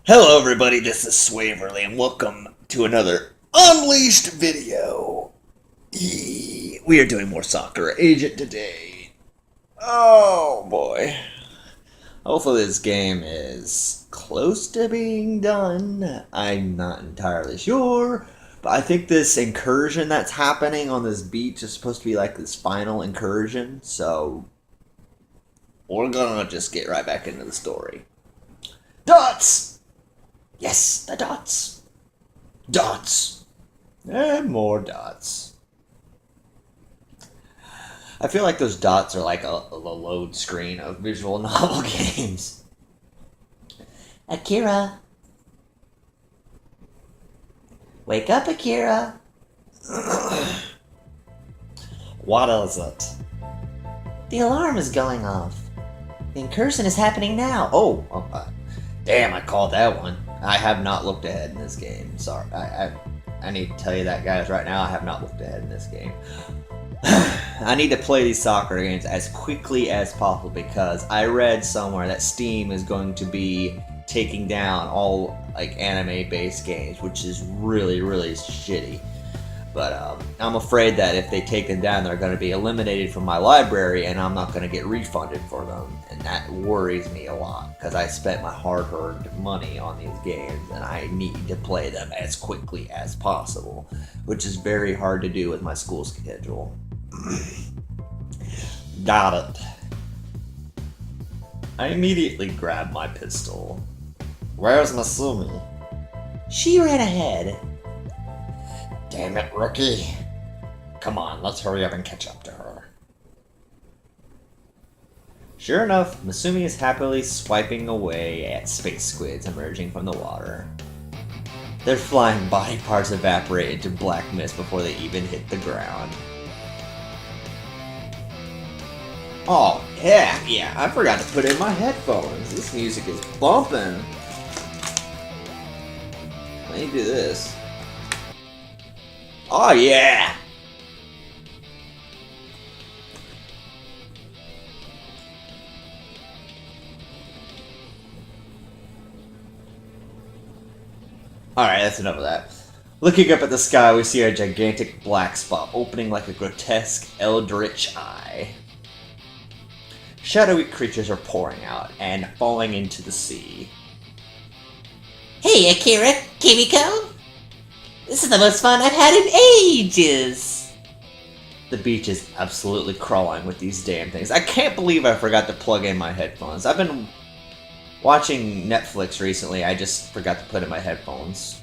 Hello everybody, this is Swaverly and welcome to another Unleashed video. We are doing more Sakura Agent today. Oh boy. Hopefully this game is close to being done. I'm not entirely sure, but I think this incursion that's happening on this beach is supposed to be like this final incursion, so we're gonna just get right back into the story. Dots! Yes, the dots. Dots. And more dots. I feel like those dots are like a load screen of visual novel games. Akira. Wake up, Akira. What is it? The alarm is going off. The incursion is happening now. Damn, I called that one. I have not looked ahead in this game. Sorry. I need to tell you that, guys, right now. I have not looked ahead in this game. I need to play these soccer games as quickly as possible because I read somewhere that Steam is going to be taking down all like anime-based games, which is really, really shitty. But I'm afraid that if they take them down, they're going to be eliminated from my library, and I'm not going to get refunded for them. And that worries me a lot, because I spent my hard-earned money on these games, and I need to play them as quickly as possible, which is very hard to do with my school schedule. Got it. I immediately grabbed my pistol. Where's Masumi? She ran ahead. Damn it, rookie. Come on, let's hurry up and catch up to her. Sure enough, Masumi is happily swiping away at space squids emerging from the water. Their flying body parts evaporate into black mist before they even hit the ground. Oh, yeah, I forgot to put in my headphones. This music is bumping. Let me do this. Oh, yeah! Alright, that's enough of that. Looking up at the sky, we see a gigantic black spot opening like a grotesque eldritch eye. Shadowy creatures are pouring out and falling into the sea. Hey, Akira, Kimiko! This is the most fun I've had in ages! The beach is absolutely crawling with these damn things. I can't believe I forgot to plug in my headphones. I've been watching Netflix recently. I just forgot to put in my headphones.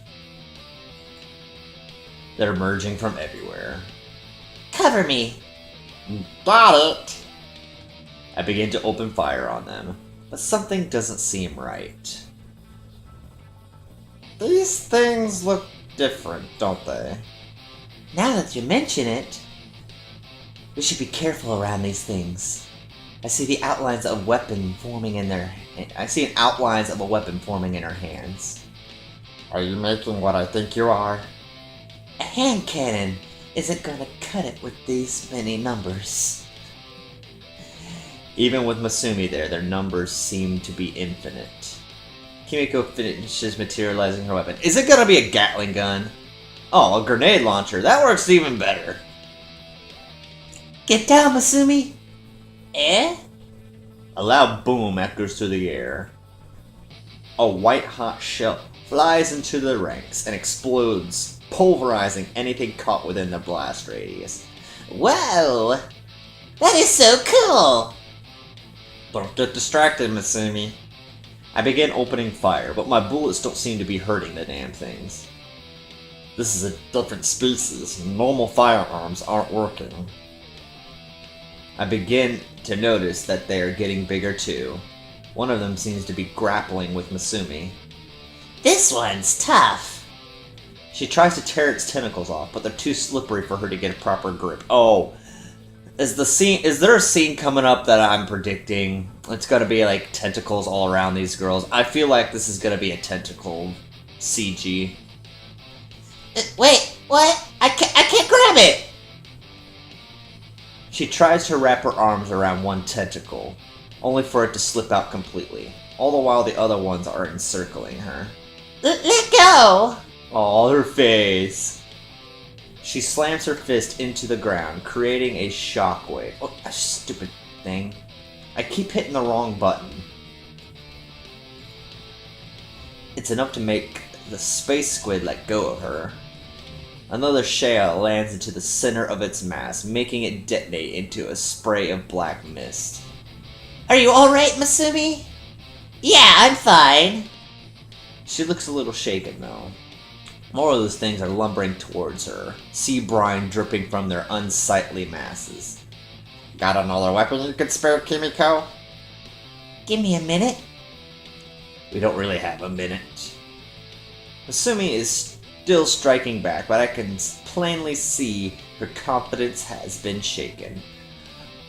They're emerging from everywhere. Cover me! Got it! I begin to open fire on them, but something doesn't seem right. These things look different, don't they? Now that you mention it, we should be careful around these things. I see the outlines of a weapon forming in their hands. Are you making what I think you are? A hand cannon isn't gonna cut it with these many numbers. Even with Masumi there, their numbers seem to be infinite. Kimiko finishes materializing her weapon. Is it gonna be a Gatling gun? Oh, a grenade launcher. That works even better. Get down, Masumi! Eh? A loud boom echoes through the air. A white-hot shell flies into the ranks and explodes, pulverizing anything caught within the blast radius. Whoa! That is so cool! Don't get distracted, Masumi. I begin opening fire, but my bullets don't seem to be hurting the damn things. This is a different species. Normal firearms aren't working. I begin to notice that they are getting bigger too. One of them seems to be grappling with Masumi. This one's tough. She tries to tear its tentacles off, but they're too slippery for her to get a proper grip. Oh, is there a scene coming up that I'm predicting? It's gonna be like tentacles all around these girls. I feel like this is gonna be a tentacle CG. Wait, what? I can't grab it! She tries to wrap her arms around one tentacle, only for it to slip out completely. all the while the other ones are encircling her. Let go! Oh, her face. She slams her fist into the ground, creating a shockwave. Oh, a stupid thing. I keep hitting the wrong button. It's enough to make the space squid let go of her. Another shell lands into the center of its mass, making it detonate into a spray of black mist. Are you alright, Masumi? Yeah, I'm fine. She looks a little shaken, though. More of those things are lumbering towards her, sea brine dripping from their unsightly masses. Got another weapon you could spare, Kimiko? Give me a minute. We don't really have a minute. Masumi is still striking back, but I can plainly see her confidence has been shaken.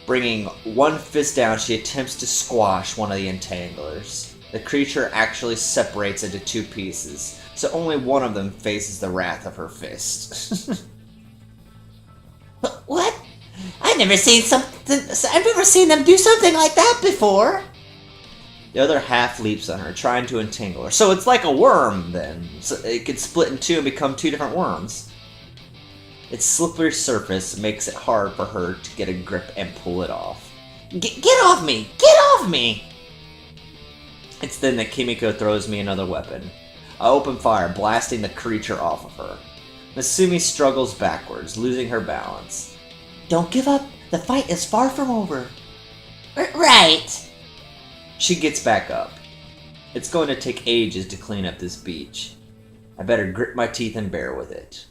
Bringing one fist down, she attempts to squash one of the entanglers. The creature actually separates into two pieces, so only one of them faces the wrath of her fist. What? I've never seen them do something like that before. The other half leaps on her, trying to entangle her. So it's like a worm, then. So it could split in two and become two different worms. Its slippery surface makes it hard for her to get a grip and pull it off. Get off me! Get off me! It's then that Kimiko throws me another weapon. I open fire, blasting the creature off of her. Masumi struggles backwards, losing her balance. Don't give up. The fight is far from over. Right. She gets back up. It's going to take ages to clean up this beach. I better grit my teeth and bear with it.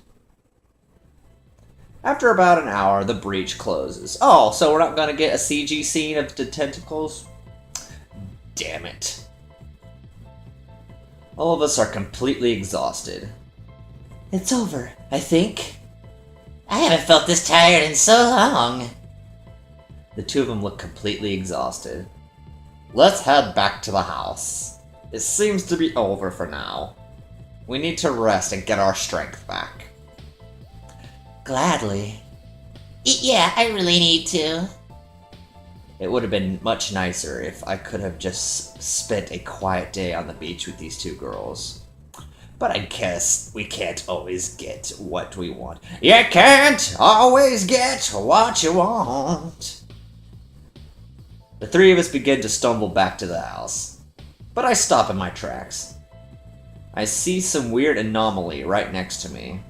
After about an hour, the breach closes. Oh, so we're not going to get a CG scene of the tentacles? Damn it. All of us are completely exhausted. It's over, I think. I haven't felt this tired in so long. The two of them look completely exhausted. Let's head back to the house. It seems to be over for now. We need to rest and get our strength back. Gladly. Yeah, I really need to. It would have been much nicer if I could have just spent a quiet day on the beach with these two girls. But I guess we can't always get what we want. You can't always get what you want. The three of us begin to stumble back to the house. But I stop in my tracks. I see some weird anomaly right next to me.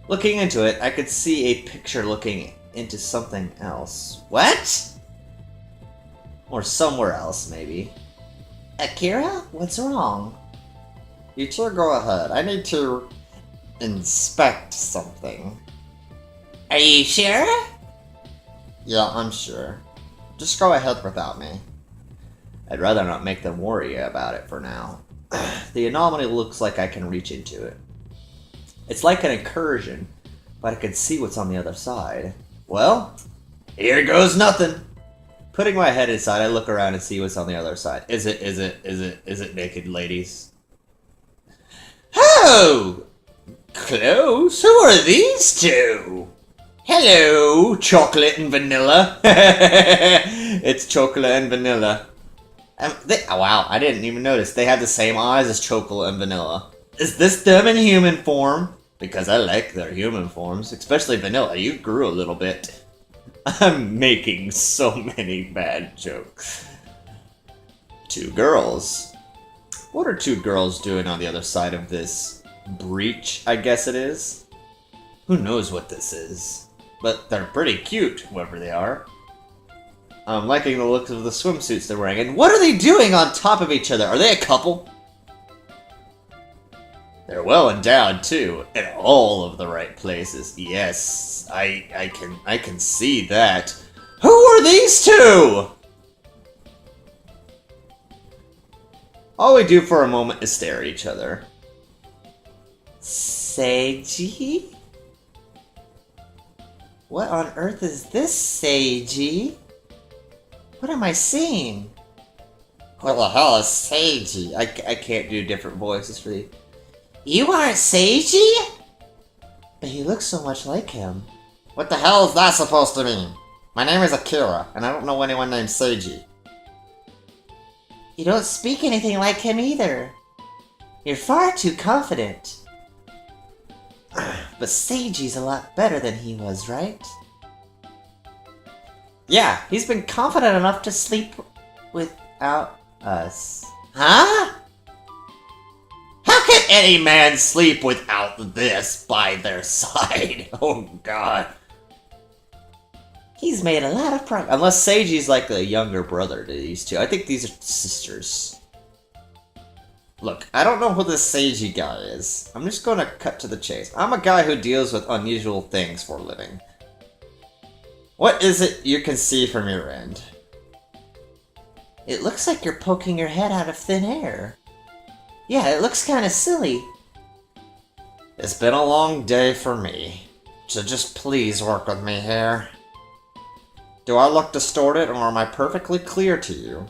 Looking into it, I could see a picture looking into something else. What? Or somewhere else, maybe. Akira? What's wrong? You two go ahead. I need to inspect something. Are you sure? Yeah, I'm sure. Just go ahead without me. I'd rather not make them worry about it for now. The anomaly looks like I can reach into it. It's like an incursion, but I can see what's on the other side. Well, here goes nothing. Putting my head inside, I look around and see what's on the other side. Is it naked ladies? Oh! Close? Who are these two? Hello, chocolate and vanilla. It's Chocola and vanilla. Wow, I didn't even notice. They have the same eyes as Chocola and vanilla. Is this them in human form? Because I like their human forms, especially vanilla. You grew a little bit. I'm making so many bad jokes. Two girls. What are two girls doing on the other side of this breach, I guess it is? Who knows what this is? But they're pretty cute, whoever they are. I'm liking the looks of the swimsuits they're wearing. And what are they doing on top of each other? Are they a couple? They're well endowed, too. In all of the right places. Yes, I can see that. Who are these two? All we do for a moment is stare at each other. Seiji? What on earth is this, Seiji? What am I seeing? What the hell is Seiji? I can't do different voices for you. You aren't Seiji? But he looks so much like him. What the hell is that supposed to mean? My name is Akira, and I don't know anyone named Seiji. You don't speak anything like him either. You're far too confident. But Seiji's a lot better than he was, right? Yeah, he's been confident enough to sleep without us. Huh? How can any man sleep without this by their side? Oh god. He's made a lot of progress. Unless Seiji's like the younger brother to these two. I think these are sisters. Look, I don't know who this Seiji guy is. I'm just gonna cut to the chase. I'm a guy who deals with unusual things for a living. What is it you can see from your end? It looks like you're poking your head out of thin air. Yeah, it looks kind of silly. It's been a long day for me, so just please work with me here. Do I look distorted, or am I perfectly clear to you?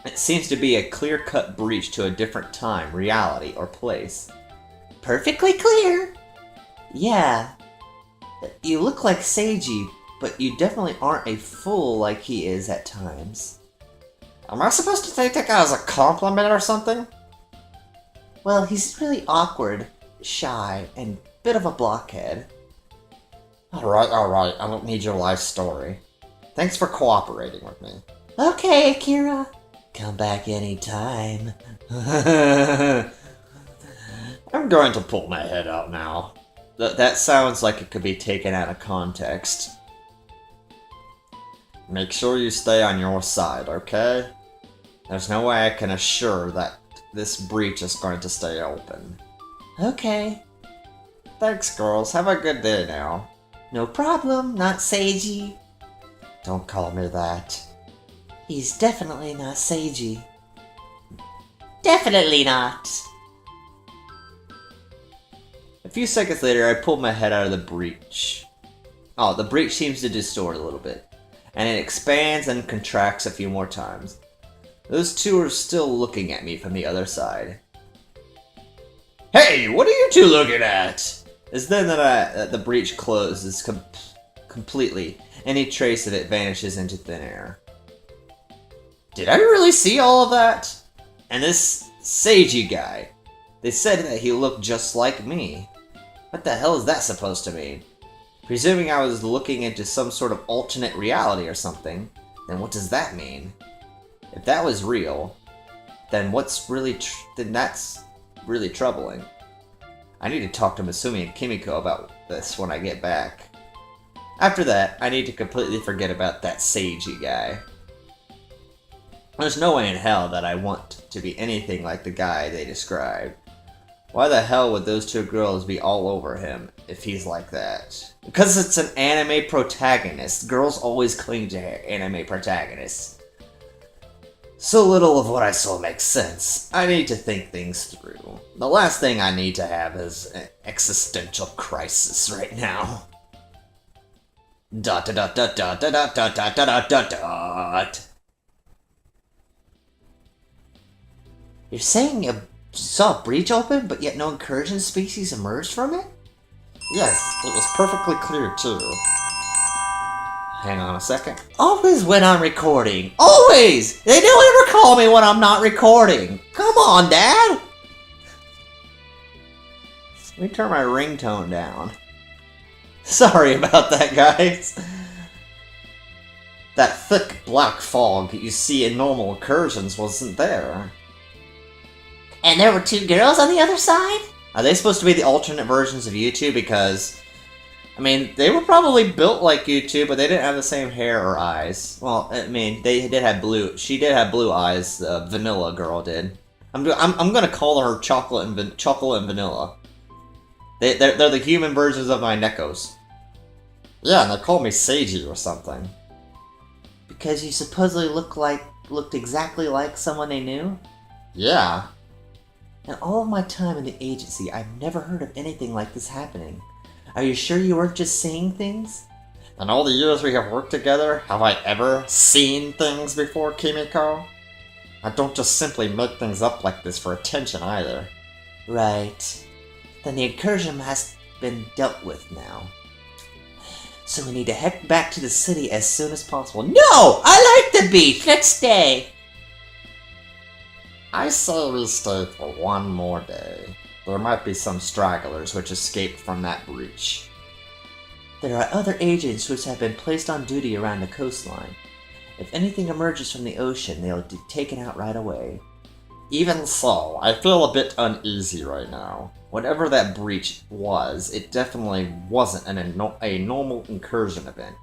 It seems to be a clear-cut breach to a different time, reality, or place. Perfectly clear? Yeah. You look like Seiji, but you definitely aren't a fool like he is at times. Am I supposed to take that guy as a compliment or something? Well, he's really awkward, shy, and a bit of a blockhead. Alright, I don't need your life story. Thanks for cooperating with me. Okay, Akira. Come back anytime. I'm going to pull my head out now. That sounds like it could be taken out of context. Make sure you stay on your side, okay? There's no way I can assure that this breach is going to stay open. Okay. Thanks, girls. Have a good day now. No problem, not Seiji. Don't call me that. He's definitely not Seiji. Definitely not. A few seconds later, I pulled my head out of the breach. Oh, the breach seems to distort a little bit. And it expands and contracts a few more times. Those two are still looking at me from the other side. Hey, what are you two looking at? It's then that the breach closes completely. Any trace of it vanishes into thin air. Did I really see all of that? And this Seiji guy, they said that he looked just like me. What the hell is that supposed to mean? Presuming I was looking into some sort of alternate reality or something, then what does that mean? If that was real, then that's really troubling. I need to talk to Masumi and Kimiko about this when I get back. After that, I need to completely forget about that Seiji guy. There's no way in hell that I want to be anything like the guy they described. Why the hell would those two girls be all over him if he's like that? Because it's an anime protagonist. Girls always cling to anime protagonists. So little of what I saw makes sense. I need to think things through. The last thing I need to have is an existential crisis right now. Dot dot dot dot dot dot dot dot dot dot dot. You're saying you saw a breach open, but yet no incursion species emerged from it? Yes, it was perfectly clear too. Hang on a second. Always when I'm recording. Always! They don't ever call me when I'm not recording. Come on, Dad! Let me turn my ringtone down. Sorry about that, guys. That thick black fog you see in normal incursions wasn't there. And there were two girls on the other side? Are they supposed to be the alternate versions of you two? Because, I mean, they were probably built like you two, but they didn't have the same hair or eyes. Well, I mean, they did have blue. She did have blue eyes. The vanilla girl did. I'm gonna call her Chocola and Vanilla. They're the human versions of my Nekos. Yeah, and they call me Seiji or something. Because you supposedly looked exactly like someone they knew? Yeah. In all of my time in the agency, I've never heard of anything like this happening. Are you sure you weren't just seeing things? In all the years we have worked together, have I ever seen things before, Kimiko? I don't just simply make things up like this for attention either. Right. Then the incursion has been dealt with now. So we need to head back to the city as soon as possible. No! I like the beach! Let's stay! I say we stay for one more day. There might be some stragglers which escaped from that breach. There are other agents which have been placed on duty around the coastline. If anything emerges from the ocean, they'll be taken out right away. Even so, I feel a bit uneasy right now. Whatever that breach was, it definitely wasn't a normal incursion event.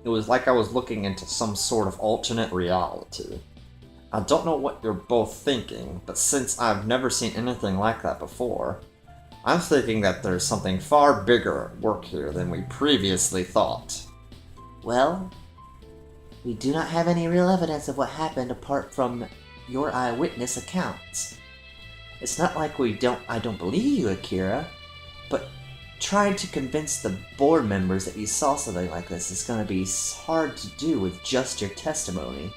It was like I was looking into some sort of alternate reality. I don't know what you're both thinking, but since I've never seen anything like that before, I'm thinking that there's something far bigger at work here than we previously thought. Well, we do not have any real evidence of what happened apart from your eyewitness accounts. It's not like I don't believe you, Akira, but trying to convince the board members that you saw something like this is going to be hard to do with just your testimony.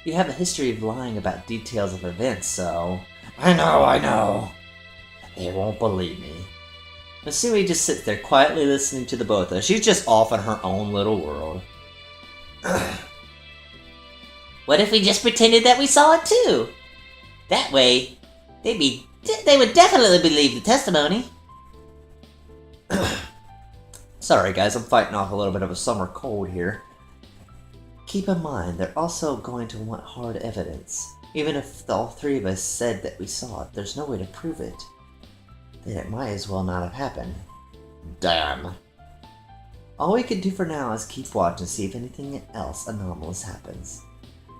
You have a history of lying about details of events, so... I know. They won't believe me. Masumi just sits there quietly listening to the both of us. She's just off in her own little world. What if we just pretended that we saw it too? That way, they would definitely believe the testimony. Sorry guys, I'm fighting off a little bit of a summer cold here. Keep in mind, they're also going to want hard evidence. Even if all three of us said that we saw it, there's no way to prove it. Then it might as well not have happened. Damn. All we can do for now is keep watch and see if anything else anomalous happens.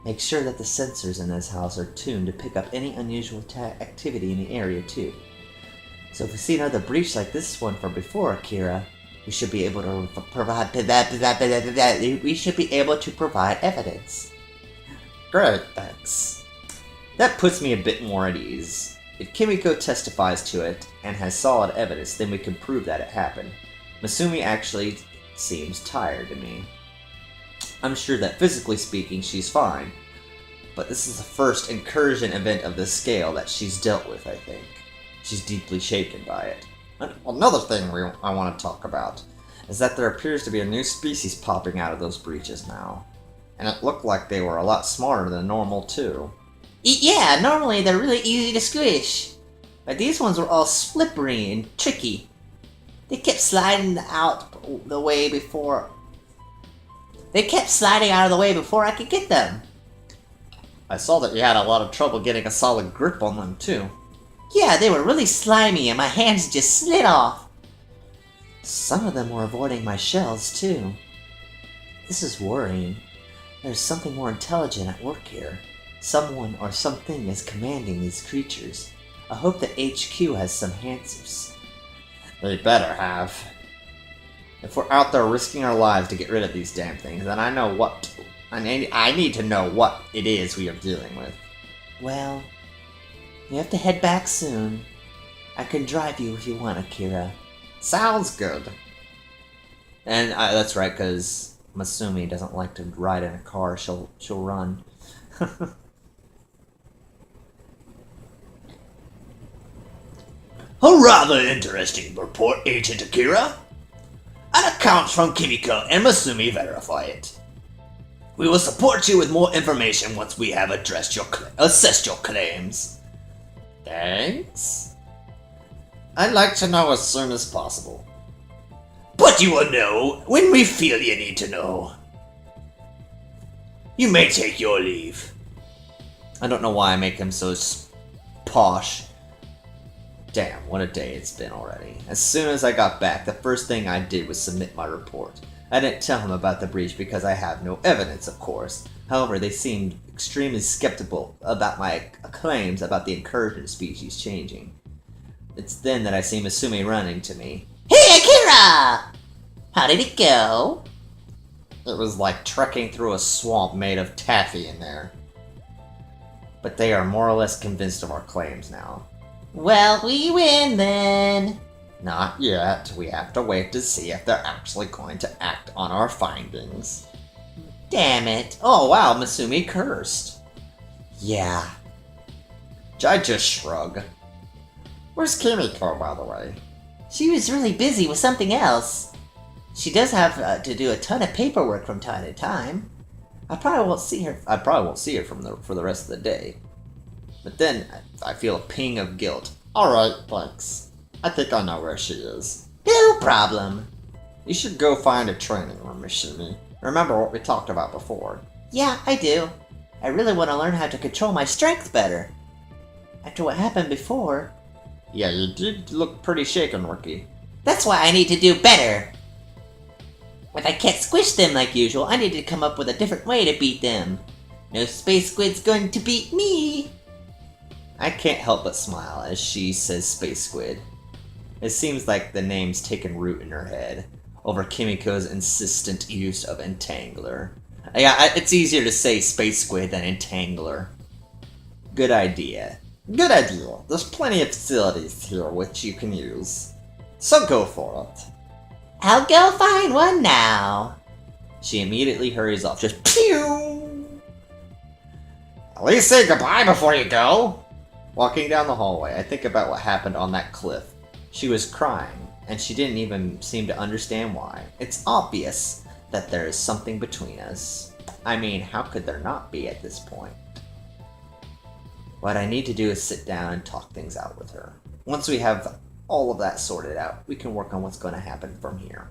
Make sure that the sensors in this house are tuned to pick up any unusual activity in the area too. So if we see another breach like this one from before, Akira, we should be able to provide evidence. Great, thanks. That puts me a bit more at ease. If Kimiko testifies to it and has solid evidence, then we can prove that it happened. Masumi actually seems tired to me. I'm sure that physically speaking, she's fine, but this is the first incursion event of this scale that she's dealt with, I think. She's deeply shaken by it. Another thing I want to talk about is that there appears to be a new species popping out of those breaches now. And it looked like they were a lot smarter than normal, too. Yeah, normally they're really easy to squish, but these ones were all slippery and tricky. They kept sliding out of the way before I could get them. I saw that you had a lot of trouble getting a solid grip on them, too. Yeah, they were really slimy and my hands just slid off. Some of them were avoiding my shells, too. This is worrying. There's something more intelligent at work here. Someone or something is commanding these creatures. I hope that HQ has some answers. They better have. If we're out there risking our lives to get rid of these damn things, then I need to know what it is we are dealing with. Well, you have to head back soon. I can drive you if you want, Akira. Sounds good. And that's right, because Masumi doesn't like to ride in a car. She'll run. A rather interesting report, Agent Akira. And accounts from Kimiko and Masumi verify it. We will support you with more information once we have assessed your claims. Thanks. I'd like to know as soon as possible. But you will know when we feel you need to know. You may take your leave. I don't know why I make him so posh. Damn, what a day it's been already. As soon as I got back, the first thing I did was submit my report. I didn't tell him about the breach because I have no evidence, of course. However, they seemed extremely skeptical about my claims about the incursion species changing. It's then that I see Masumi running to me. Hey, Akira! How did it go? It was like trekking through a swamp made of taffy in there. But they are more or less convinced of our claims now. Well, we win then. Not yet. We have to wait to see if they're actually going to act on our findings. Damn it. Oh wow, Masumi cursed. Yeah. I just shrug. Where's Kimiko, by the way? She was really busy with something else. She does have to do a ton of paperwork from time to time. I probably won't see her for the rest of the day. But then I feel a ping of guilt. Alright, thanks. I think I know where she is. No problem. You should go find a training room, Mishimi. Remember what we talked about before. Yeah, I do. I really want to learn how to control my strength better. After what happened before. Yeah, you did look pretty shaken, Rookie. That's why I need to do better. If I can't squish them like usual, I need to come up with a different way to beat them. No Space Squid's going to beat me. I can't help but smile as she says Space Squid. It seems like the name's taken root in her head over Kimiko's insistent use of Entangler. Yeah, it's easier to say Space Squid than Entangler. Good idea. Good idea. There's plenty of facilities here which you can use. So go for it. I'll go find one now. She immediately hurries off, just pew! At least say goodbye before you go! Walking down the hallway, I think about what happened on that cliff. She was crying, and she didn't even seem to understand why. It's obvious that there is something between us. I mean, how could there not be at this point? What I need to do is sit down and talk things out with her. Once we have all of that sorted out, we can work on what's going to happen from here.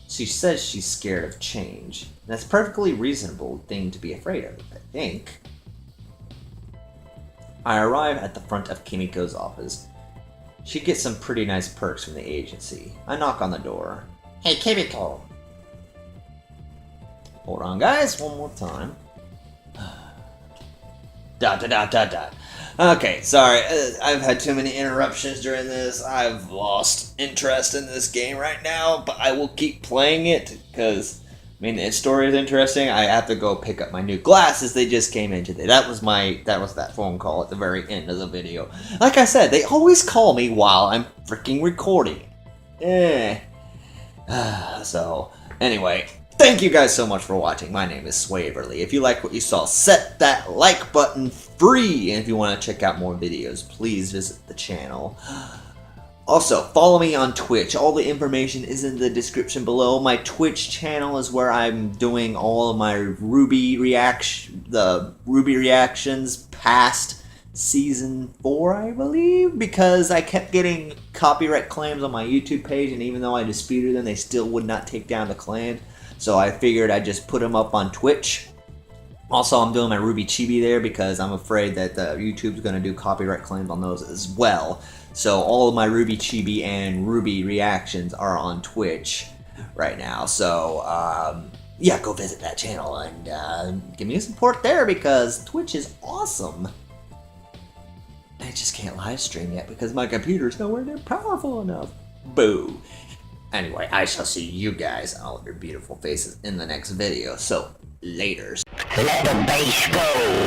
She says she's scared of change. And that's a perfectly reasonable thing to be afraid of, I think. I arrive at the front of Kimiko's office. She gets some pretty nice perks from the agency. I knock on the door. Hey, Kimiko. Hold on, guys, one more time. Dot, dot, dot, dot, dot. Okay, sorry, I've had too many interruptions during this. I've lost interest in this game right now, but I will keep playing it, because, I mean, its story is interesting. I have to go pick up my new glasses. They just came in today. That was that phone call at the very end of the video. Like I said, they always call me while I'm freaking recording. So, anyway, thank you guys so much for watching. My name is Swaverly. If you like what you saw, set that like button free. And if you want to check out more videos, please visit the channel. Also, follow me on Twitch. All the information is in the description below. My Twitch channel is where I'm doing all of my Ruby reactions past Season 4, I believe, because I kept getting copyright claims on my YouTube page, and even though I disputed them, they still would not take down the claim. So I figured I'd just put them up on Twitch. Also, I'm doing my Ruby Chibi there because I'm afraid that YouTube's going to do copyright claims on those as well. So all of my Ruby Chibi and Ruby reactions are on Twitch right now. So, yeah, go visit that channel and give me support there because Twitch is awesome. I just can't live stream yet because my computer's nowhere near powerful enough. Boo. Anyway, I shall see you guys and all of your beautiful faces in the next video. So, laters. Let the bass go.